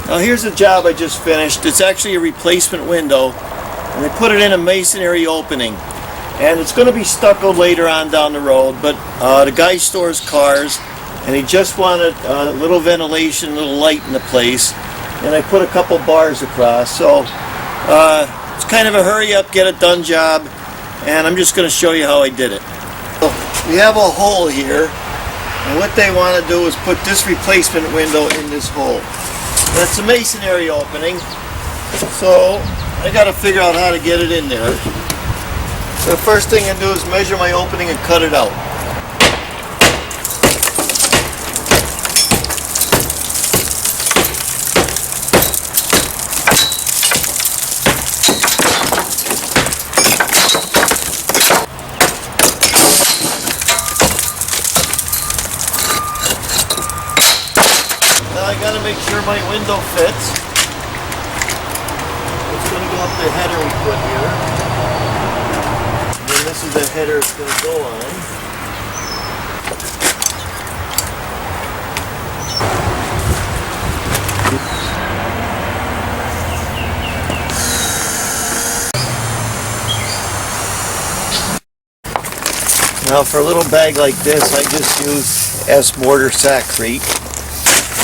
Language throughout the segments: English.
Now here's the job I just finished. It's actually a replacement window, and they put it in a masonry opening. And it's going to be stuccoed later on down the road, but the guy stores cars, and he just wanted a little ventilation, a little light in the place, and I put a couple bars across. So it's kind of a hurry up, get it done job, and I'm just going to show you how I did it. So we have a hole here, and what they want to do is put this replacement window in this hole. That's a masonry opening, so I got to figure out how to get it in there. So the first thing I do is measure my opening and cut it out. Now I got to make sure my window fits. It's going to go up the header we put here. And this is the header it's going to go on. Now for a little bag like this, I just use S mortar sackcrete.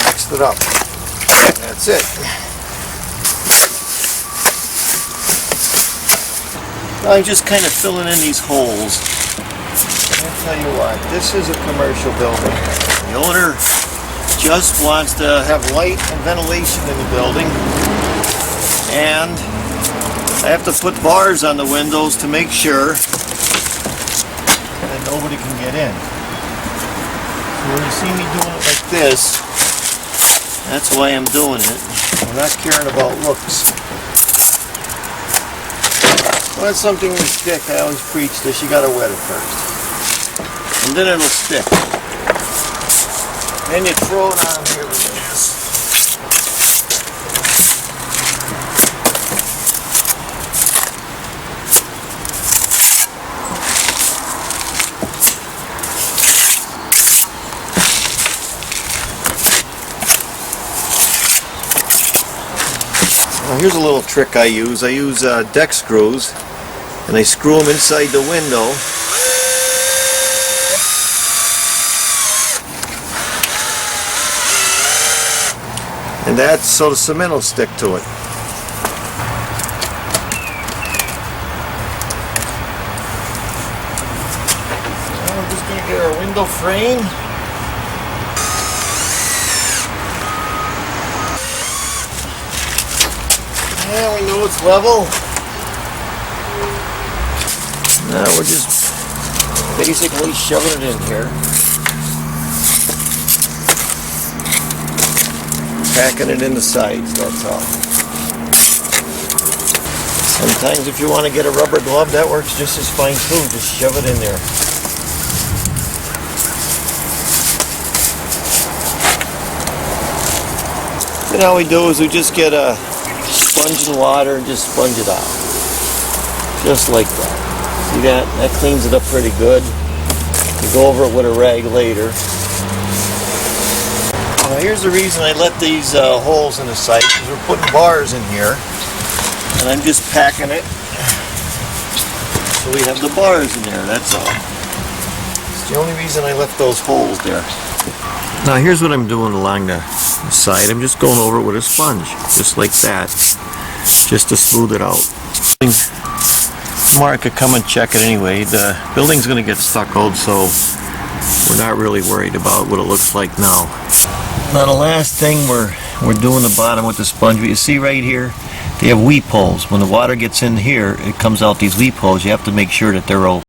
Mixed it up. That's it. I'm just kind of filling in these holes. I'll tell you what, this is a commercial building. The owner just wants to have light and ventilation in the building, and I have to put bars on the windows to make sure that nobody can get in. So when you see me doing it like this, that's why I'm doing it. I'm not caring about looks. Well, that's something we stick. I always preach this. You gotta wet it first, and then it'll stick. Then you throw it on here with this. Now here's a little trick I use. I use deck screws, and I screw them inside the window. And that's so the cement will stick to it. So we're just going to get our window frame. Yeah, we know it's level. Now we're just basically shoving it in here. Packing it in the sides, that's all. Sometimes if you want to get a rubber glove, that works just as fine too. Just shove it in there. And all we do is we just get a sponge and water and just sponge it out. Just like that. See that? That cleans it up pretty good. You go over it with a rag later. Now here's the reason I let these holes in the site, because we're putting bars in here, and I'm just packing it so we have the bars in there, that's all. It's the only reason I left those holes there. Now here's what I'm doing along the side. I'm just going over it with a sponge, just like that, just to smooth it out. Tomorrow I could come and check it anyway. The building's going to get stuccoed, so we're not really worried about what it looks like now. Now the last thing we're doing the bottom with the sponge, but you see right here, they have weep holes. When the water gets in here, it comes out these weep holes. You have to make sure that they're all